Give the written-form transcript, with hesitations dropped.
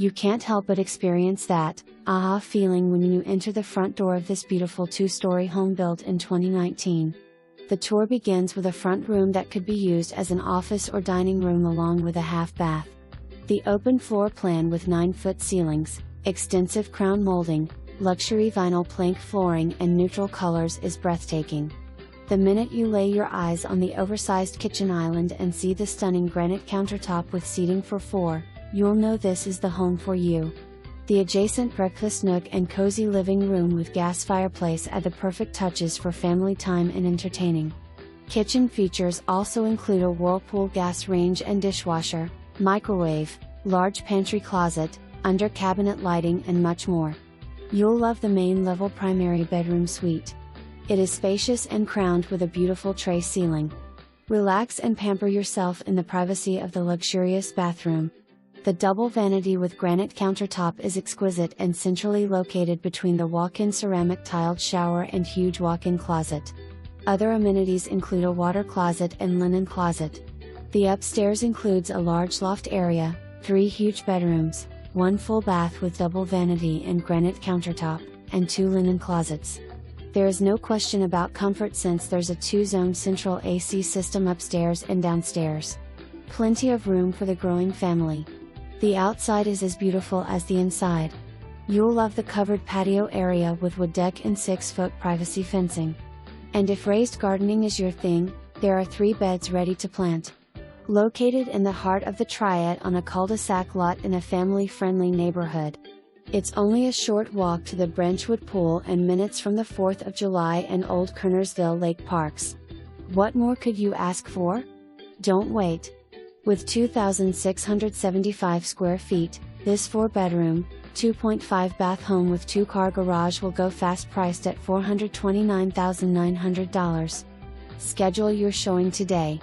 You can't help but experience that aha feeling when you enter the front door of this beautiful 2-story home built in 2019. The tour begins with a front room that could be used as an office or dining room along with a half bath. The open floor plan with 9-foot ceilings, extensive crown molding, luxury vinyl plank flooring and neutral colors is breathtaking. The minute you lay your eyes on the oversized kitchen island and see the stunning granite countertop with seating for 4, you'll know this is the home for you. The adjacent breakfast nook and cozy living room with gas fireplace add the perfect touches for family time and entertaining. Kitchen features also include a Whirlpool gas range and dishwasher, microwave, large pantry closet, under cabinet lighting and much more. You'll love the main level primary bedroom suite. It is spacious and crowned with a beautiful tray ceiling. Relax and pamper yourself in the privacy of the luxurious bathroom. The double vanity with granite countertop is exquisite and centrally located between the walk-in ceramic tiled shower and huge walk-in closet. Other amenities include a water closet and linen closet. The upstairs includes a large loft area, 3 huge bedrooms, 1 full bath with double vanity and granite countertop, and 2 linen closets. There is no question about comfort since there's a 2-zone central AC system upstairs and downstairs. Plenty of room for the growing family. The outside is as beautiful as the inside. You'll love the covered patio area with wood deck and 6-foot privacy fencing. And if raised gardening is your thing, there are 3 beds ready to plant. Located in the heart of the Triad on a cul-de-sac lot in a family-friendly neighborhood. It's only a short walk to the Branchwood Pool and minutes from the 4th of July and Old Kernersville Lake Parks. What more could you ask for? Don't wait. With 2,675 square feet, this 4-bedroom, 2.5 bath home with 2-car garage will go fast, priced at $429,900. Schedule your showing today.